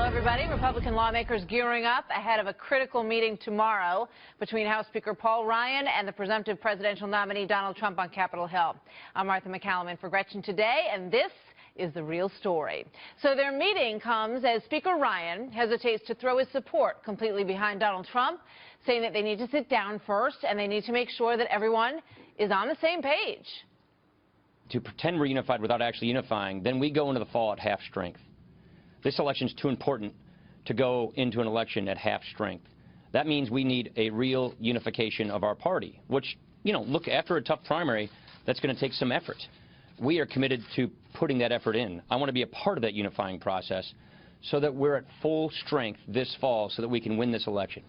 everybody. Republican lawmakers gearing up ahead of a critical meeting tomorrow between House Speaker Paul Ryan and the presumptive presidential nominee Donald Trump on Capitol Hill. I'm Martha McCallum in for Gretchen today, and this is the real story. So their meeting comes as Speaker Ryan hesitates to throw his support completely behind Donald Trump, saying that they need to sit down first and they need to make sure that everyone is on the same page. To pretend we're unified without actually unifying, then we go into the fall at half strength. This election is too important to go into an election at half strength. That means we need a real unification of our party, which, look, after a tough primary, that's going to take some effort. We are committed to putting that effort in. I want to be a part of that unifying process so that we're at full strength this fall so that we can win this election.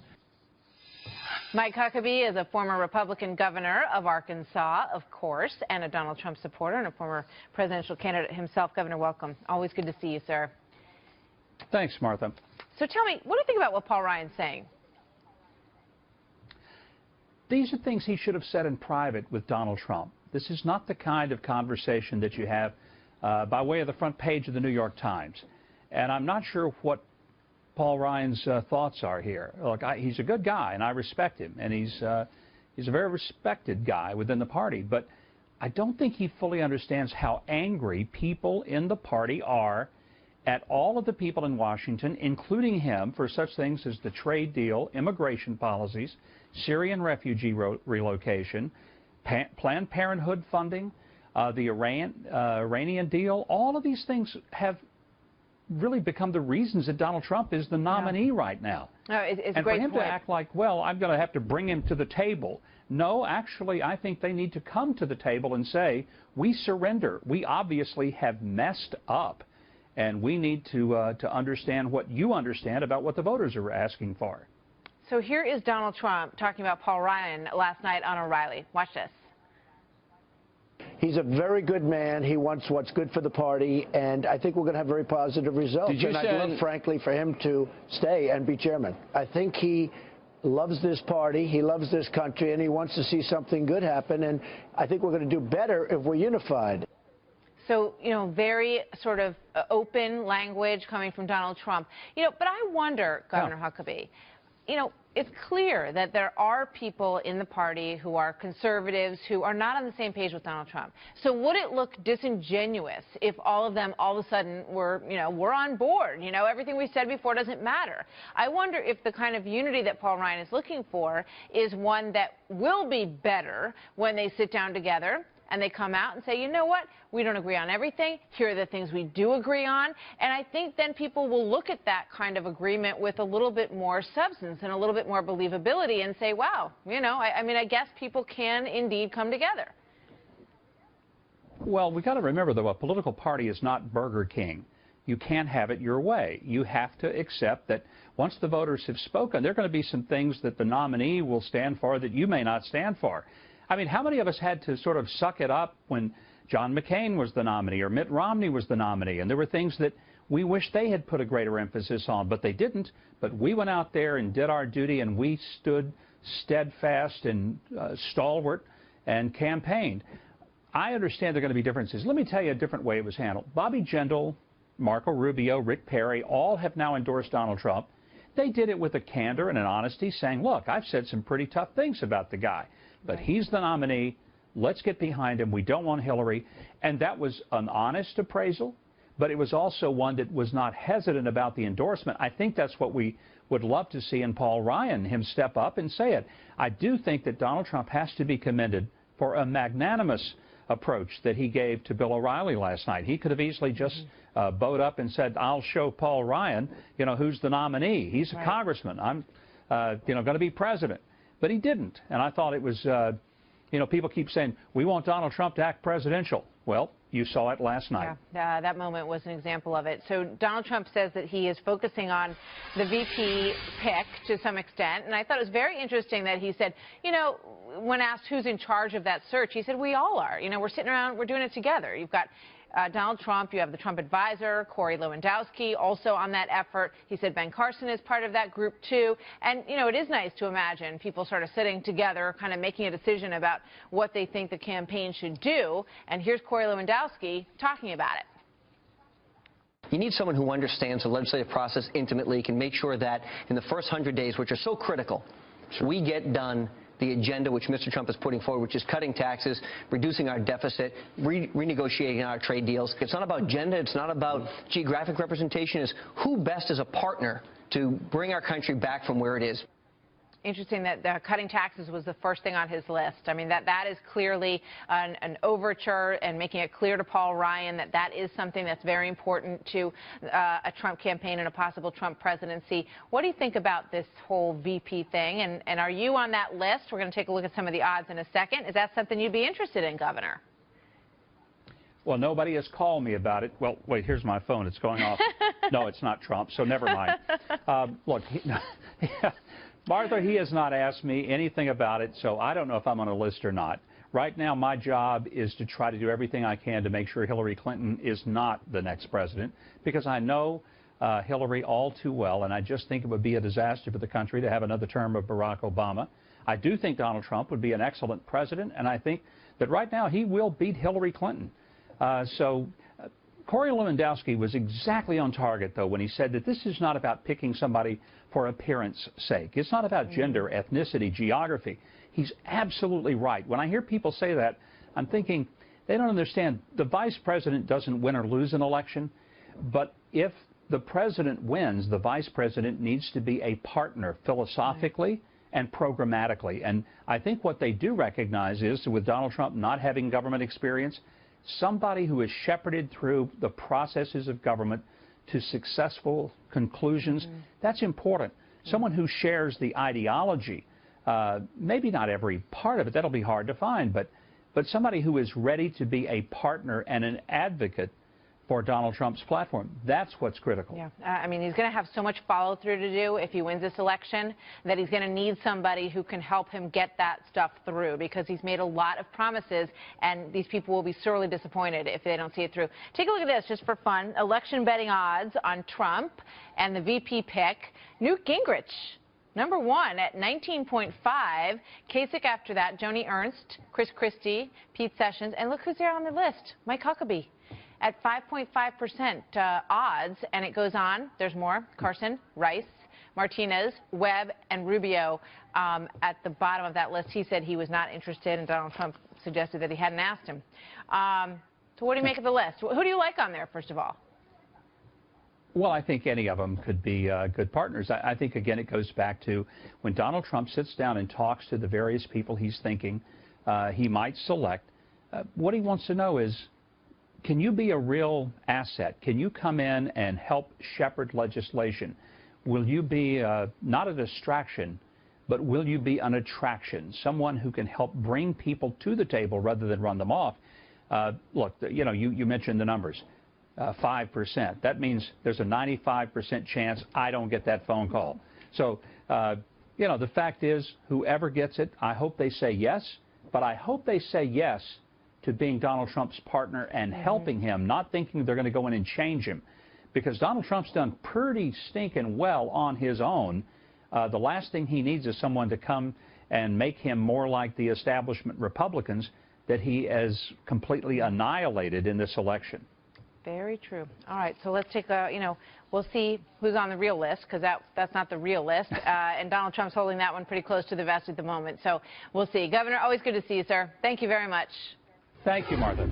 Mike Huckabee is a former Republican governor of Arkansas, of course, and a Donald Trump supporter and a former presidential candidate himself. Governor, welcome. Always good to see you, sir. Thanks, Martha. So tell me, what do you think about what Paul Ryan's saying? These are things he should have said in private with Donald Trump. This is not the kind of conversation that you have by way of the front page of the New York Times. And I'm not sure what Paul Ryan's thoughts are here. Look, he's a good guy, and I respect him, and he's a very respected guy within the party. But I don't think he fully understands how angry people in the party are at all of the people in Washington, including him, for such things as the trade deal, immigration policies, Syrian refugee relocation, Planned Parenthood funding, the Iranian deal. All of these things have really become the reasons that Donald Trump is the nominee right now. No, it's and a great for him point. to act like, well, I'm going to have to bring him to the table. No, actually, I think they need to come to the table and say, we surrender. We obviously have messed up. And we need to understand what you understand about what the voters are asking for. So here is Donald Trump talking about Paul Ryan last night on O'Reilly. Watch this. He's a very good man. He wants what's good for the party, and I think we're going to have very positive results. And I'd love, frankly, for him to stay and be chairman. I think he loves this party, he loves this country, and he wants to see something good happen. And I think we're going to do better if we're unified. So, very sort of open language coming from Donald Trump. But I wonder, Governor Huckabee, it's clear that there are people in the party who are conservatives who are not on the same page with Donald Trump. So would it look disingenuous if all of them all of a sudden were, we're on board, everything we said before doesn't matter? I wonder if the kind of unity that Paul Ryan is looking for is one that will be better when they sit down together and they come out and say, you know what, we don't agree on everything. Here are the things we do agree on. And I think then people will look at that kind of agreement with a little bit more substance and a little bit more believability and say, wow, I guess people can indeed come together. Well, we've got to remember, though, a political party is not Burger King. You can't have it your way. You have to accept that once the voters have spoken, there are going to be some things that the nominee will stand for that you may not stand for. I mean, how many of us had to sort of suck it up when John McCain was the nominee or Mitt Romney was the nominee? And there were things that we wish they had put a greater emphasis on, but they didn't. But we went out there and did our duty, and we stood steadfast and stalwart and campaigned. I understand there are going to be differences. Let me tell you a different way it was handled. Bobby Jindal, Marco Rubio, Rick Perry, all have now endorsed Donald Trump. They did it with a candor and an honesty, saying, look, I've said some pretty tough things about the guy. But he's the nominee. Let's get behind him. We don't want Hillary. And that was an honest appraisal, but it was also one that was not hesitant about the endorsement. I think that's what we would love to see in Paul Ryan, him step up and say it. I do think that Donald Trump has to be commended for a magnanimous approach that he gave to Bill O'Reilly last night. He could have easily just bowed up and said, I'll show Paul Ryan, who's the nominee. He's a congressman. I'm, going to be president. But he didn't. And I thought it was, people keep saying, we want Donald Trump to act presidential. Well, you saw it last night. Yeah, that moment was an example of it. So Donald Trump says that he is focusing on the VP pick to some extent. And I thought it was very interesting that he said, when asked who's in charge of that search, he said, we all are. We're sitting around, we're doing it together. You've got Donald Trump, you have the Trump advisor, Corey Lewandowski, also on that effort. He said Ben Carson is part of that group, too. And, it is nice to imagine people sort of sitting together, kind of making a decision about what they think the campaign should do. And here's Corey Lewandowski talking about it. You need someone who understands the legislative process intimately, can make sure that in the first 100 days, which are so critical, we get done the agenda which Mr. Trump is putting forward, which is cutting taxes, reducing our deficit, renegotiating our trade deals. It's not about agenda. It's not about geographic representation. It's who best is a partner to bring our country back from where it is. Interesting that cutting taxes was the first thing on his list. I mean, that is clearly an overture, and making it clear to Paul Ryan that that is something that's very important to a Trump campaign and a possible Trump presidency. What do you think about this whole VP thing? And are you on that list? We're going to take a look at some of the odds in a second. Is that something you'd be interested in, Governor? Well, nobody has called me about it. Well, wait, here's my phone. It's going off. No, it's not Trump, so never mind. Look, Martha, he has not asked me anything about it, so I don't know if I'm on a list or not. Right now, my job is to try to do everything I can to make sure Hillary Clinton is not the next president, because I know Hillary all too well, and I just think it would be a disaster for the country to have another term of Barack Obama. I do think Donald Trump would be an excellent president, and I think that right now he will beat Hillary Clinton. Corey Lewandowski was exactly on target, though, when he said that this is not about picking somebody for appearance sake. It's not about gender, ethnicity, geography. He's absolutely right. When I hear people say that, I'm thinking they don't understand. The vice president doesn't win or lose an election, but if the president wins, the vice president needs to be a partner philosophically and programmatically. And I think what they do recognize is, with Donald Trump not having government experience, somebody who is shepherded through the processes of government to successful conclusions, that's important. Someone who shares the ideology, maybe not every part of it, that'll be hard to find, but somebody who is ready to be a partner and an advocate for Donald Trump's platform. That's what's critical. Yeah, I mean, he's going to have so much follow-through to do if he wins this election that he's going to need somebody who can help him get that stuff through, because he's made a lot of promises, and these people will be sorely disappointed if they don't see it through. Take a look at this, just for fun. Election betting odds on Trump and the VP pick. Newt Gingrich, #1 at 19.5. Kasich after that, Joni Ernst, Chris Christie, Pete Sessions, and look who's there on the list, Mike Huckabee at 5.5% odds, and it goes on. There's more. Carson, Rice, Martinez, Webb, and Rubio at the bottom of that list. He said he was not interested, and Donald Trump suggested that he hadn't asked him. So what do you make of the list? Who do you like on there, first of all? Well, I think any of them could be good partners. I think, again, it goes back to when Donald Trump sits down and talks to the various people he's thinking he might select, what he wants to know is, can you be a real asset? Can you come in and help shepherd legislation? Will you be not a distraction, but will you be an attraction? Someone who can help bring people to the table rather than run them off. Look, you know, you mentioned the numbers, 5%. That means there's a 95% chance I don't get that phone call. So, you know, the fact is, whoever gets it, I hope they say yes, but I hope they say yes to being Donald Trump's partner and helping him, not thinking they're going to go in and change him. Because Donald Trump's done pretty stinking well on his own. The last thing he needs is someone to come and make him more like the establishment Republicans that he has completely annihilated in this election. Very true. All right, so let's take a, you know, we'll see who's on the real list, because that's not the real list. And Donald Trump's holding that one pretty close to the vest at the moment. So we'll see. Governor, always good to see you, sir. Thank you very much. Thank you, Martha.